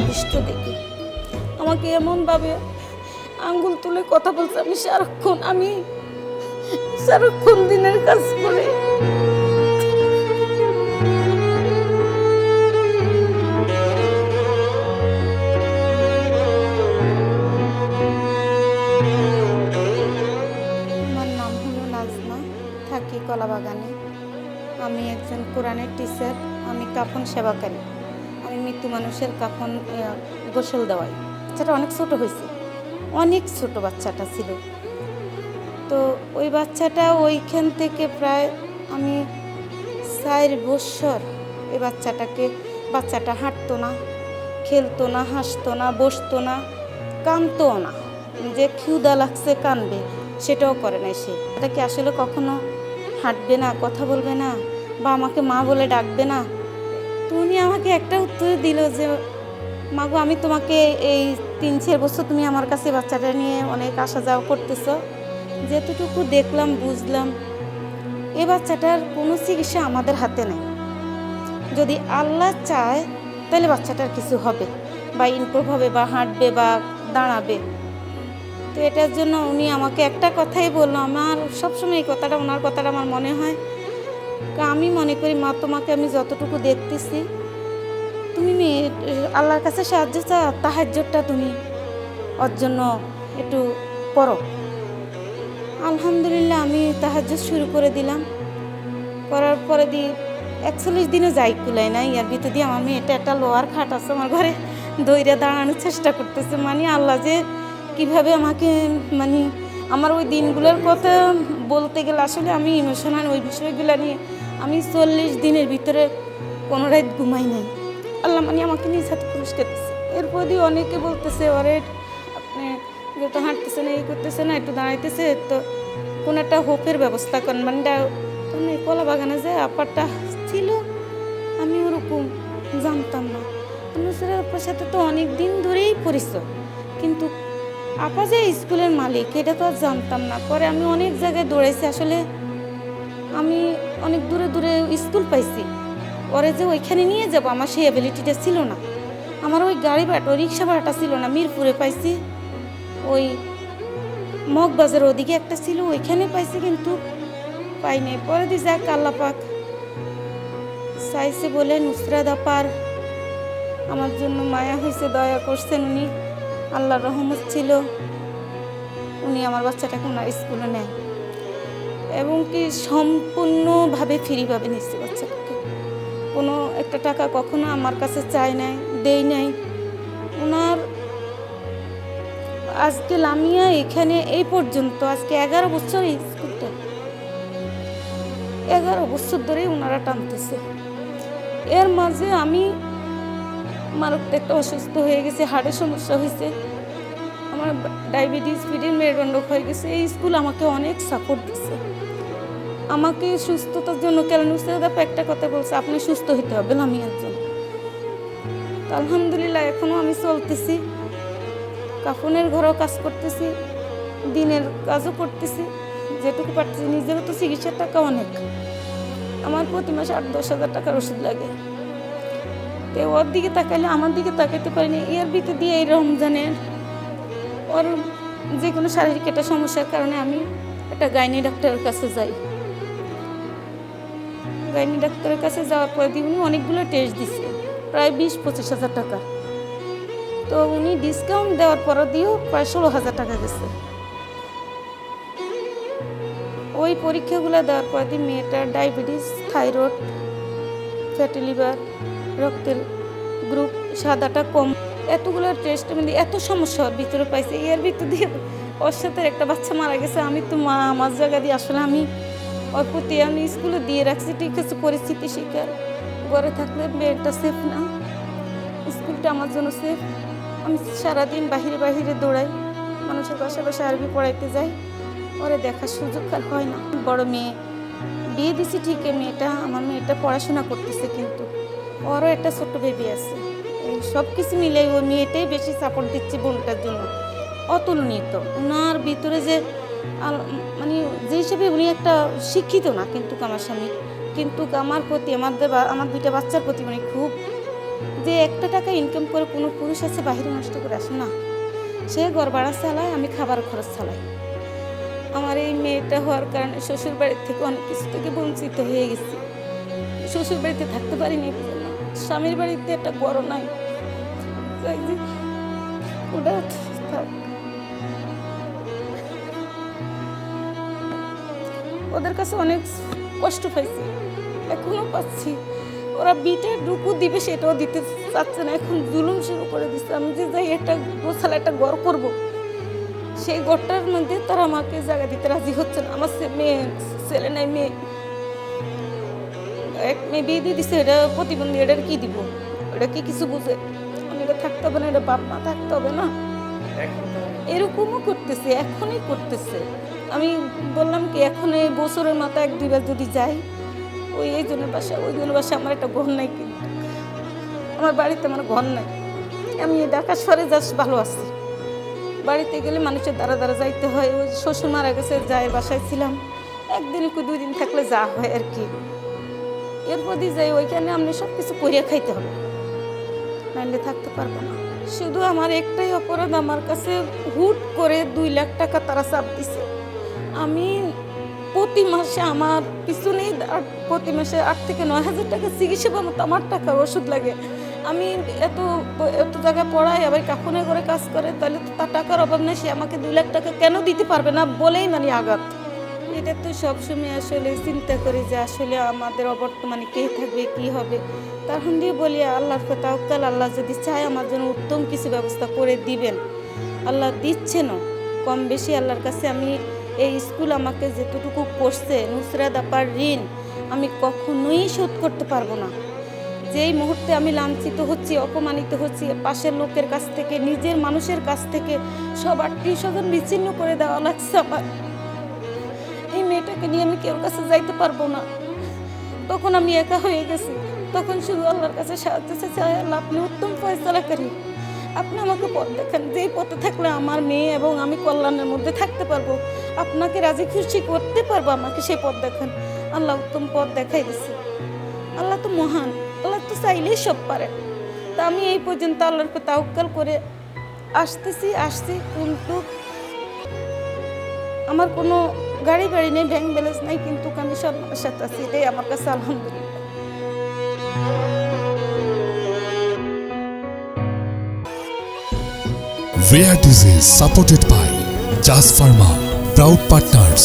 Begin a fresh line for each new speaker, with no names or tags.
অদৃষ্ট দেখে আমাকে এমনভাবে আঙ্গুল তুলে কথা বলছে, আমি সারাক্ষণ দিনের কাজ করে আমার নাম হলো নাজমা, থাকি কলাবাগানে। আমি একজন কোরআনের টিচার, আমি কাফন সেবাকারী। আমি মৃত্যু মানুষের কাফন গোসল দেওয়াই। বাচ্চাটা অনেক ছোট হয়েছে, অনেক ছোট বাচ্চাটা ছিল। তো ওই বাচ্চাটা ওইখান থেকে প্রায় আমি 4 বছর এই বাচ্চাটা হাঁটতো না, খেলতো না, হাসতো না, বসতো না, কাঁদতো না, যে ক্ষুধা লাগছে কাঁদবে সেটাও করে নাই। এটা কি আসলে কখনো হাঁটবে না, কথা বলবে না, বা আমাকে মা বলে ডাকবে না? তো উনি আমাকে একটা উত্তর দিল যে মাগো, আমি তোমাকে এই 3-4 বছর তুমি আমার কাছে বাচ্চাটা নিয়ে অনেক আসা যাওয়া করতেছো, যেতটুকু দেখলাম বুঝলাম এই বাচ্চাটার কোনো চিকিৎসা আমাদের হাতে নেই। যদি আল্লাহ চায় তাহলে বাচ্চাটার কিছু হবে, বা ইমপ্রুভ হবে, বা হাঁটবে, বা দাঁড়াবে। তো এটার জন্য উনি আমাকে একটা কথাই বললো, আমার সবসময় এই কথাটা, ওনার কথাটা আমার মনে হয়। আমি মনে করি মা, তোমাকে আমি যতটুকু দেখতেছি, তুমি আল্লাহর কাছে সাহায্য চাও, তাহাজ্জুদটা তুমি ওর জন্য একটু করো। আলহামদুলিল্লাহ, আমি তাহাজ্জুদ শুরু করে দিলাম। করার পরে 41 দিনও যাই কুলাই না, ইয়ার ভিতর দিয়ে আমার মেয়েটা একটা লোয়ার খাট আছে আমার ঘরে, দইরে দাঁড়ানোর চেষ্টা করতেছে। আল্লাহ যে কীভাবে আমাকে, আমার ওই দিনগুলোর কথা বলতে গেলে আসলে আমি ইমোশনাল। ওই বিষয়গুলো নিয়ে আমি 40 দিনের ভিতরে কোনো রাত ঘুমাই নাই। আল্লাহ আমাকে নিজ হাতে পুরস্কার দিচ্ছে। এরপর দিয়ে অনেকে বলতেছে, ওরে আপনি যেহেতু হাঁটতেছে না, এই করতেছে না, একটু দাঁড়াইতেছে, তো কোনো একটা হোপের ব্যবস্থা করেন। কলা বাগানে যে আপারটা ছিল, আমি ওরকম জানতাম না। নুসরাত আপার সাথে তো অনেক দিন ধরেই পরিচয়, কিন্তু আপা যে স্কুলের মালিক এটা তো আর জানতাম না। পরে আমি অনেক জায়গায় দৌড়াইছি, আসলে আমি অনেক দূরে দূরে স্কুল পাইছি। পরে যে ওইখানে নিয়ে যাব আমার সেই অ্যাবিলিটিটা ছিল না। আমার ওই গাড়ি ভাড়া, রিক্সা ভাড়াটা ছিল না। মিরপুরে পাইছি, ওই মগবাজার ওদিকে একটা ছিল, ওইখানে পাইছি, কিন্তু পাই নাই। পরে দিয়ে যাক আল্লাহ পাক চাইছে বলে নুসরাত আপার আমার জন্য মায়া হয়েছে, দয়া করছেন উনি, আল্লাহর রহমত ছিল। উনি আমার বাচ্চাটাকে ওনার স্কুলে নেয়, এবং কি সম্পূর্ণভাবে ফ্রিভাবে নিচ্ছে বাচ্চাটাকে। কোনো একটা টাকা কখনো আমার কাছে চাই নাই, দেই নাই। ওনার আজকে লামিয়া এখানে এই পর্যন্ত আজকে 11 বছর এই স্কুলটা, 11 বছর ধরেই ওনারা টানতেছে। এর মাঝে আমি মারাত্মক একটা অসুস্থ হয়ে গেছে, হার্টের সমস্যা হয়েছে, আমার ডায়াবেটিস, ফিডের মেরুদণ্ড হয়ে গেছে। এই স্কুল আমাকে অনেক সাপোর্ট দিচ্ছে, আমাকে সুস্থতার জন্য। কেন নুসরাত আপা একটা কথা বলছে, আপনি সুস্থ হইতে হবে লামিয়ার জন্য। আলহামদুলিল্লাহ, এখনও আমি চলতেছি, কাফনের ঘরেও কাজ করতেছি, দিনের কাজও করতেছি, যেটুকু পারতেছি। নিজেরও তো চিকিৎসার টাকা অনেক, আমার প্রতি মাসে 8-10 হাজার টাকার ওষুধ লাগে। তো ওর দিকে তাকাইলে আমার দিকে তাকাইতে পারিনি। এর ভিতর দিয়ে এই রমজানের ওর যে কোনো শারীরিক একটা সমস্যার কারণে আমি একটা গাইনি ডাক্তারের কাছে যাই। গাইনি ডাক্তারের কাছে যাওয়ার পরে উনি অনেকগুলো টেস্ট দিচ্ছে, প্রায় 20-25 হাজার টাকা। তো উনি ডিসকাউন্ট দেওয়ার পরও দিয়েও প্রায় 16 হাজার টাকা গেছে। ওই পরীক্ষাগুলো দেওয়ার পর দিয়ে মেয়েটার ডায়াবেটিস, থাইরয়েড, ফ্যাটি লিভার, রক্তের গ্রুপ সাদাটা কম, এতগুলো টেস্ট এত সমস্যা ওর ভিতরে পাইছে। এর ভিতর দিয়ে ওর সাথে একটা বাচ্চা মারা গেছে। আমি তো মা, আমার জায়গা দিয়ে আসলে আমি ওর প্রতি আমি স্কুলে দিয়ে রাখছি, ঠিক আছে, পরিস্থিতি শিকার। ঘরে থাকলে মেয়েটা সেফ না, স্কুলটা আমার জন্য সেফ। আমি সারাদিন বাহিরে দৌড়াই, মানুষের বাসায় আরবি পড়াইতে যাই, ওরে দেখার সুযোগ আর হয় না। বড় মেয়ে বিয়ে দিছি ঠিকই, আমার মেয়েটা পড়াশোনা করতেছে, কিন্তু ওরও একটা ছোট্ট বেবি আছে। এই সব কিছু মিলে ওই মেয়েটাই বেশি সাপোর্ট দিচ্ছে বোনটার জন্য। অতুলনীয় ওনার ভিতরে যে যে হিসেবে উনি একটা শিক্ষিত না, কিন্তু আমার স্বামী, কিন্তু আমার প্রতি, আমার 2টা বাচ্চার প্রতি উনি খুব যে একটা টাকা ইনকাম করে কোনো পুরুষ আছে বাহিরে নষ্ট করে আসে না, সে ঘর ভাড়া চালায়, আমি খাবার খরচ চালাই। আমার এই মেয়েটা হওয়ার কারণে শ্বশুর বাড়ির থেকে অনেক কিছু থেকে বঞ্চিত হয়ে গেছি। শ্বশুর বাড়িতে থাকতে পারিনি, না স্বামীর বাড়িতে একটা বড় নাই, ওটা থাক। ওদের কাছে অনেক কষ্ট পাইছি, এখনো পাচ্ছি। ওরা বিটে ডুকু দিবে সেটাও দিতে চাচ্ছে না, এখন জুলুম শুরু করে দিচ্ছে। আমি যে যাই একটা গোছালা একটা ঘর করব, সেই ঘরটার মধ্যে তারা আমাকে জায়গা দিতে রাজি হচ্ছে না। আমার মেয়ে ছেলে নাই, মেয়ে এক মেয়ে বিয়ে দিয়ে দিচ্ছে, এটা প্রতিবন্ধী, এটার কি দিব? এটা কি কিছু বুঝে? আমি এটা থাকতে হবে না, এটা বাপ মা থাকতে হবে না, এরকমও করতেছে, এখনই করতেছে। আমি বললাম কি এখন এই বছরের মাথা 1-2 বার যদি যাই ওই এই জনের বাসা, ওই জনের বাসা, আমার একটা ঘর নাই, কিন্তু আমার বাড়িতে আমার ঘর নাই। আমি ঢাকা শহরে জাস্ট ভালো আছি, বাড়িতে গেলে মানুষের দ্বারা দ্বারা যাইতে হয়। ওই শ্বশুর মারা গেছে, যাই বাসায় ছিলাম, একদিন কি 2 দিন থাকলে যা হয় আর কি। এরপর দিয়ে যাই ওইখানে আপনি সব কিছু করিয়া খাইতে হবে, নাইলে থাকতে পারবো না। শুধু আমার একটাই অপরাধ, আমার কাছে হুট করে 2 লাখ টাকা তারা চাপ দিছে। আমি প্রতি মাসে আমার পিছনে প্রতি মাসে 8 থেকে 9 হাজার টাকা চিকিৎসা পাবো, তো আমার টাকার ওষুধ লাগে। আমি এত এত জায়গায় পড়াই, আবার কাফনের করে কাজ করে, তাহলে তো তার টাকার অভাব নেই, সে আমাকে 2 লাখ টাকা কেন দিতে পারবে না বলেই মানে আঘাত। এটা তো সবসময় আসলে চিন্তা করি যে আসলে আমাদের অবর্তমানে কে থাকবে, কি হবে। তখন দিয়ে বলি আল্লাহর তাওয়াক্কাল, আল্লাহ যদি চায় আমার জন্য উত্তম কিছু ব্যবস্থা করে দিবেন। আল্লাহ দিচ্ছেনও কম বেশি আল্লাহর কাছে। আমি এই স্কুল আমাকে যেতটুকু করছে, নুসরাত আপার ঋণ আমি কখনোই শোধ করতে পারবো না। যেই মুহূর্তে আমি লাঞ্ছিত হচ্ছি, অপমানিত হচ্ছি, পাশের লোকের কাছ থেকে, নিজের মানুষের কাছ থেকে সব আত্মীয় স্বজন বিচ্ছিন্ন করে দেওয়া লাগছে আমার। এই মেয়েটাকে নিয়ে আমি কেউ কাছে যাইতে পারবো না। তখন আমি একা হয়ে গেছি, তখন শুধু আল্লাহর কাছে সাহায্য চাই। আল্লাহ আপনি উত্তম ফয়সালাকারী, আপনি আমাকে পথ দেখান, যেই পথে থাকলে আমার মেয়ে এবং আমি কল্যাণের মধ্যে থাকতে পারবো, আপনাকে রাজি খুশি করতে পারবো, আমাকে সেই পথ দেখান। আল্লাহ উত্তম পথ দেখাই দিচ্ছে। আল্লাহ তো মহান, আল্লাহ তো চাইলেই সব পারেন। তা আমি এই পর্যন্ত আল্লাহর উপর তাওয়াক্কাল করে আসছি, কিন্তু আমার কোনো গাড়ি বাড়ি নেই, ব্যাংক ব্যালেন্স নাই, কিন্তু আমি সম্মানের সাথে আছি, এটাই আমার কাছে আলহামদুলিল্লাহ।
Rare Disease supported by Jas Pharma, proud partners.